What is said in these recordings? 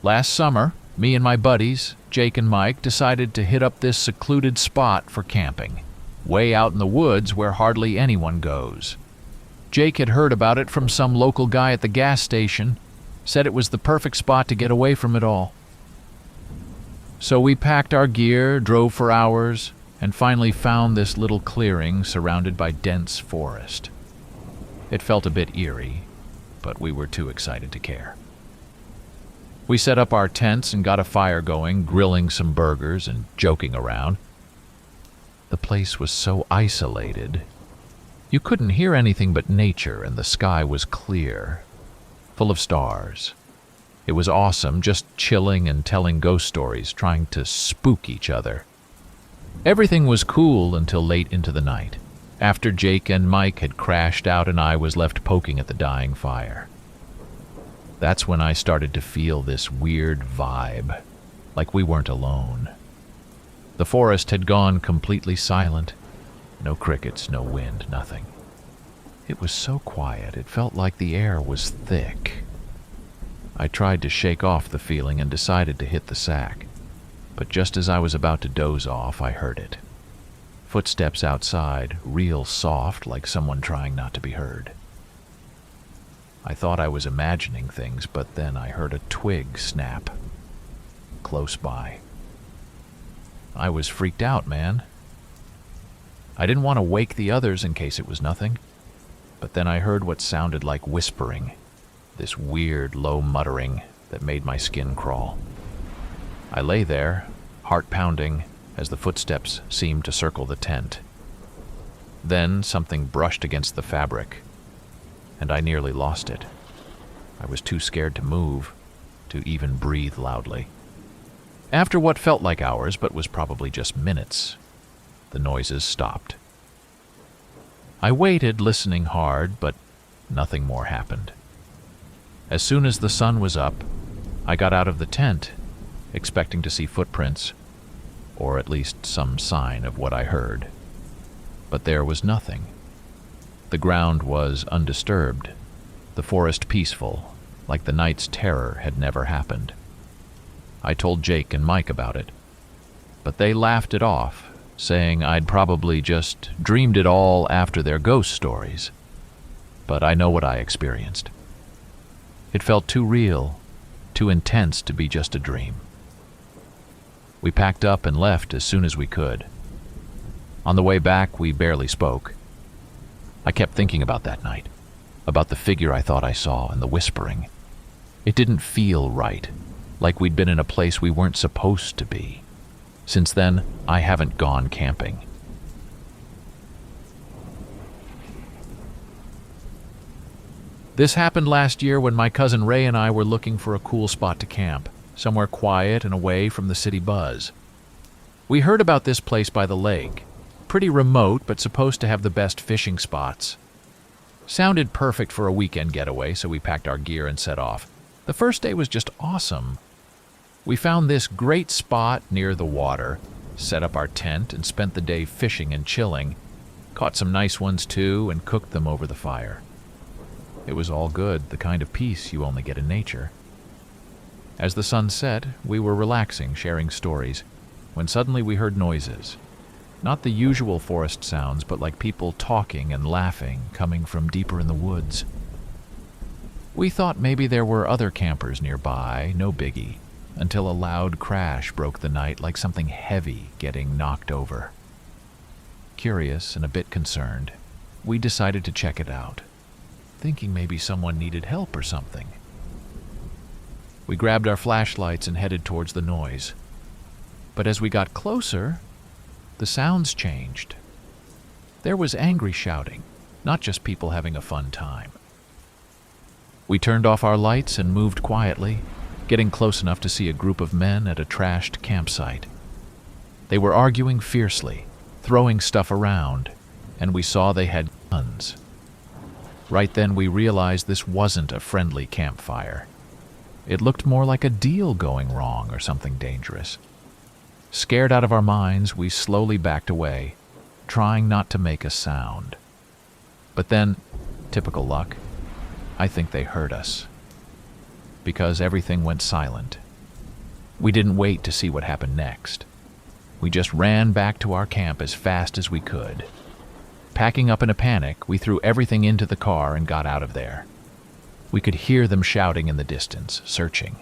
Last summer, me and my buddies, Jake and Mike, decided to hit up this secluded spot for camping, way out in the woods where hardly anyone goes. Jake had heard about it from some local guy at the gas station, said it was the perfect spot to get away from it all. So we packed our gear, drove for hours, and finally found this little clearing surrounded by dense forest. It felt a bit eerie, but we were too excited to care. We set up our tents and got a fire going, grilling some burgers and joking around. The place was so isolated. You couldn't hear anything but nature, and the sky was clear, full of stars. It was awesome, just chilling and telling ghost stories, trying to spook each other. Everything was cool until late into the night, after Jake and Mike had crashed out and I was left poking at the dying fire. That's when I started to feel this weird vibe, like we weren't alone. The forest had gone completely silent. No crickets, no wind, nothing. It was so quiet, it felt like the air was thick. I tried to shake off the feeling and decided to hit the sack, but just as I was about to doze off, I heard it. Footsteps outside, real soft, like someone trying not to be heard. I thought I was imagining things, but then I heard a twig snap, close by. I was freaked out, man. I didn't want to wake the others in case it was nothing, but then I heard what sounded like whispering, this weird, low muttering that made my skin crawl. I lay there, heart pounding, as the footsteps seemed to circle the tent. Then something brushed against the fabric, and I nearly lost it. I was too scared to move, to even breathe loudly. After what felt like hours, but was probably just minutes, the noises stopped. I waited, listening hard, but nothing more happened. As soon as the sun was up, I got out of the tent, expecting to see footprints, or at least some sign of what I heard. But there was nothing. The ground was undisturbed, the forest peaceful, like the night's terror had never happened. I told Jake and Mike about it, but they laughed it off, saying I'd probably just dreamed it all after their ghost stories. But I know what I experienced. It felt too real, too intense to be just a dream. We packed up and left as soon as we could. On the way back, we barely spoke. I kept thinking about that night, about the figure I thought I saw and the whispering. It didn't feel right, like we'd been in a place we weren't supposed to be. Since then, I haven't gone camping. This happened last year when my cousin Ray and I were looking for a cool spot to camp, somewhere quiet and away from the city buzz. We heard about this place by the lake, pretty remote but supposed to have the best fishing spots. Sounded perfect for a weekend getaway, so we packed our gear and set off. The first day was just awesome. We found this great spot near the water, set up our tent, and spent the day fishing and chilling. Caught some nice ones too and cooked them over the fire. It was all good, the kind of peace you only get in nature. As the sun set, we were relaxing, sharing stories, when suddenly we heard noises. Not the usual forest sounds, but like people talking and laughing, coming from deeper in the woods. We thought maybe there were other campers nearby, no biggie, until a loud crash broke the night like something heavy getting knocked over. Curious and a bit concerned, we decided to check it out, thinking maybe someone needed help or something. We grabbed our flashlights and headed towards the noise. But as we got closer, the sounds changed. There was angry shouting, not just people having a fun time. We turned off our lights and moved quietly, getting close enough to see a group of men at a trashed campsite. They were arguing fiercely, throwing stuff around, and we saw they had guns. Right then we realized this wasn't a friendly campfire. It looked more like a deal going wrong or something dangerous. Scared out of our minds, we slowly backed away, trying not to make a sound. But then, typical luck, I think they heard us. Because everything went silent, We didn't wait to see what happened next. We just ran back to our camp as fast as we could. Packing up in a panic, we threw everything into the car and got out of there. We could hear them shouting in the distance, searching.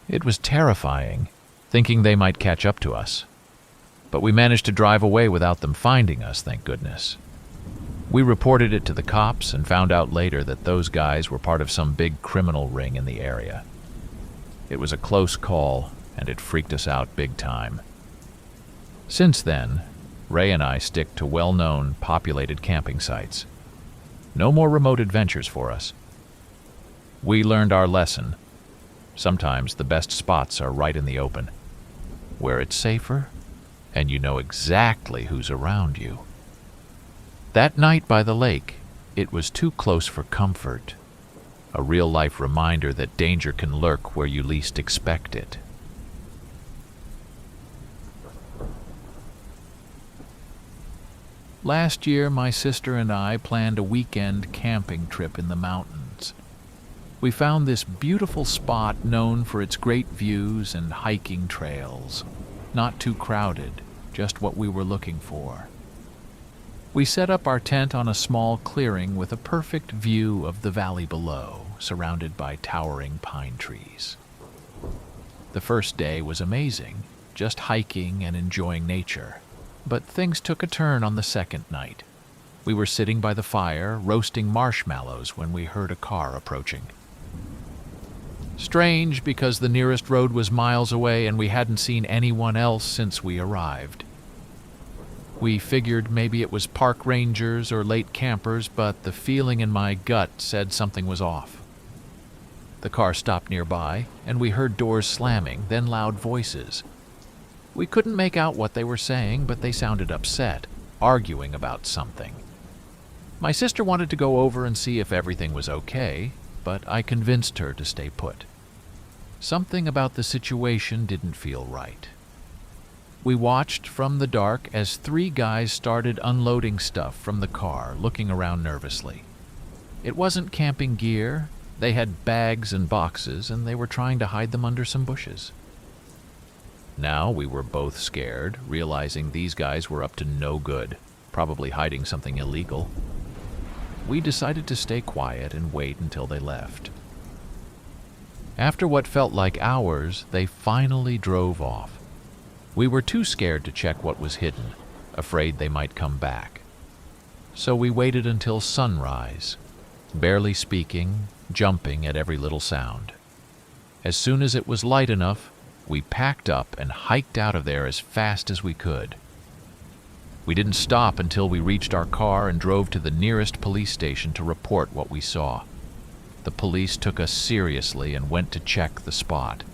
It was terrifying, thinking they might catch up to us. But we managed to drive away without them finding us, thank goodness. We reported it to the cops and found out later that those guys were part of some big criminal ring in the area. It was a close call, and it freaked us out big time. Since then, Ray and I stick to well-known, populated camping sites. No more remote adventures for us. We learned our lesson. Sometimes the best spots are right in the open, where it's safer and you know exactly who's around you. That night by the lake, it was too close for comfort. A real-life reminder that danger can lurk where you least expect it. Last year, my sister and I planned a weekend camping trip in the mountains. We found this beautiful spot known for its great views and hiking trails. Not too crowded, just what we were looking for. We set up our tent on a small clearing with a perfect view of the valley below, surrounded by towering pine trees. The first day was amazing, just hiking and enjoying nature. But things took a turn on the second night. We were sitting by the fire, roasting marshmallows when we heard a car approaching. Strange, because the nearest road was miles away and we hadn't seen anyone else since we arrived. We figured maybe it was park rangers or late campers, but the feeling in my gut said something was off. The car stopped nearby, and we heard doors slamming, then loud voices. We couldn't make out what they were saying, but they sounded upset, arguing about something. My sister wanted to go over and see if everything was okay, but I convinced her to stay put. Something about the situation didn't feel right. We watched from the dark as 3 guys started unloading stuff from the car, looking around nervously. It wasn't camping gear. They had bags and boxes, and they were trying to hide them under some bushes. Now we were both scared, realizing these guys were up to no good, probably hiding something illegal. We decided to stay quiet and wait until they left. After what felt like hours, they finally drove off. We were too scared to check what was hidden, afraid they might come back. So we waited until sunrise, barely speaking, jumping at every little sound. As soon as it was light enough, we packed up and hiked out of there as fast as we could. We didn't stop until we reached our car and drove to the nearest police station to report what we saw. The police took us seriously and went to check the spot.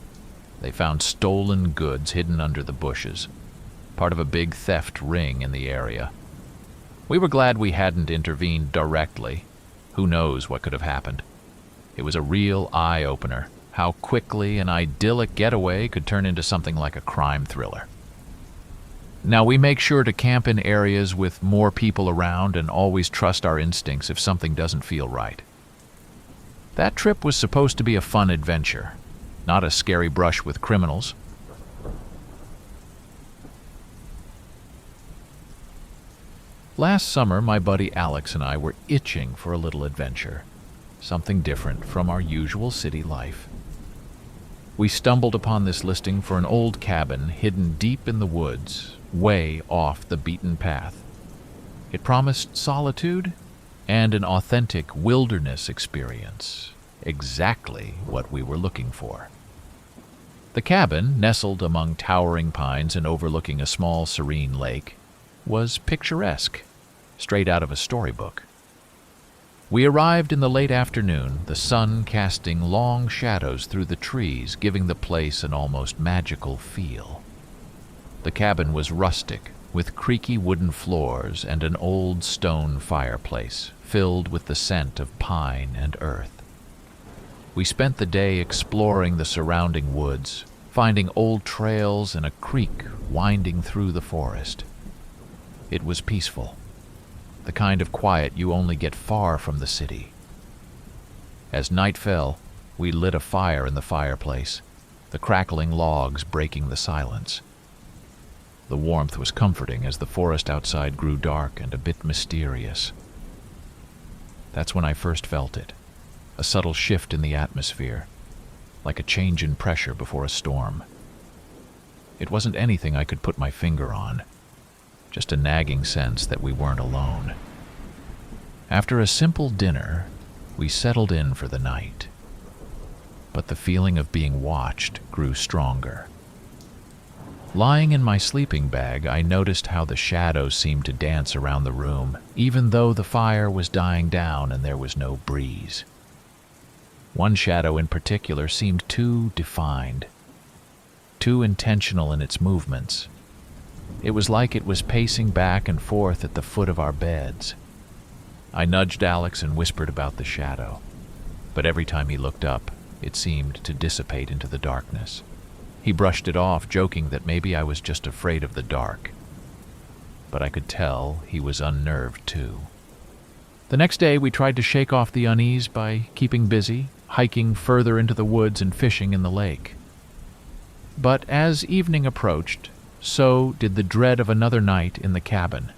They found stolen goods hidden under the bushes, part of a big theft ring in the area. We were glad we hadn't intervened directly. Who knows what could have happened? It was a real eye-opener, how quickly an idyllic getaway could turn into something like a crime thriller. Now, we make sure to camp in areas with more people around and always trust our instincts if something doesn't feel right. That trip was supposed to be a fun adventure, not a scary brush with criminals. Last summer, my buddy Alex and I were itching for a little adventure, something different from our usual city life. We stumbled upon this listing for an old cabin hidden deep in the woods, way off the beaten path. It promised solitude and an authentic wilderness experience, exactly what we were looking for. The cabin, nestled among towering pines and overlooking a small, serene lake, was picturesque, straight out of a storybook. We arrived in the late afternoon, the sun casting long shadows through the trees, giving the place an almost magical feel. The cabin was rustic, with creaky wooden floors and an old stone fireplace, filled with the scent of pine and earth. We spent the day exploring the surrounding woods, finding old trails and a creek winding through the forest. It was peaceful, the kind of quiet you only get far from the city. As night fell, we lit a fire in the fireplace, the crackling logs breaking the silence. The warmth was comforting as the forest outside grew dark and a bit mysterious. That's when I first felt it, a subtle shift in the atmosphere, like a change in pressure before a storm. It wasn't anything I could put my finger on, just a nagging sense that we weren't alone. After a simple dinner, we settled in for the night. But the feeling of being watched grew stronger. Lying in my sleeping bag, I noticed how the shadows seemed to dance around the room, even though the fire was dying down and there was no breeze. One shadow in particular seemed too defined, too intentional in its movements. It was like it was pacing back and forth at the foot of our beds. I nudged Alex and whispered about the shadow, but every time he looked up, it seemed to dissipate into the darkness. He brushed it off, joking that maybe I was just afraid of the dark. But I could tell he was unnerved too. The next day, we tried to shake off the unease by keeping busy, hiking further into the woods and fishing in the lake. But as evening approached, so did the dread of another night in the cabin.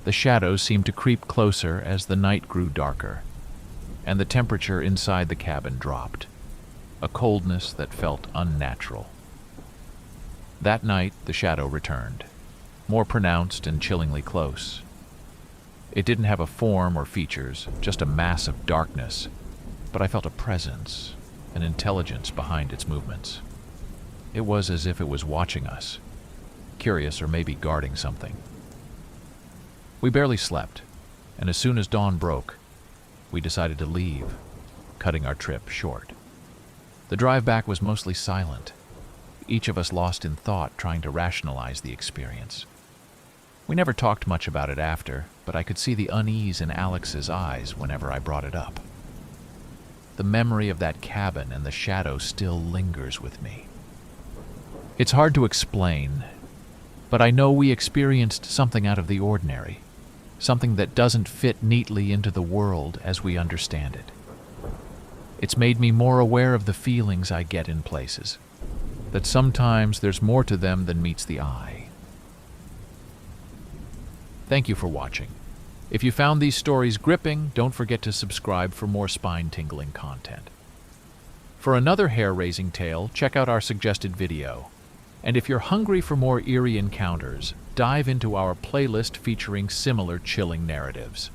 The shadows seemed to creep closer as the night grew darker, and the temperature inside the cabin dropped, a coldness that felt unnatural. That night, the shadow returned, more pronounced and chillingly close. It didn't have a form or features, just a mass of darkness, but I felt a presence, an intelligence behind its movements. It was as if it was watching us, curious or maybe guarding something. We barely slept, and as soon as dawn broke, we decided to leave, cutting our trip short. The drive back was mostly silent, each of us lost in thought trying to rationalize the experience. We never talked much about it after, but I could see the unease in Alex's eyes whenever I brought it up. The memory of that cabin and the shadow still lingers with me. It's hard to explain, but I know we experienced something out of the ordinary, something that doesn't fit neatly into the world as we understand it. It's made me more aware of the feelings I get in places, that sometimes there's more to them than meets the eye. Thank you for watching. If you found these stories gripping, don't forget to subscribe for more spine-tingling content. For another hair-raising tale, check out our suggested video. And if you're hungry for more eerie encounters, dive into our playlist featuring similar chilling narratives.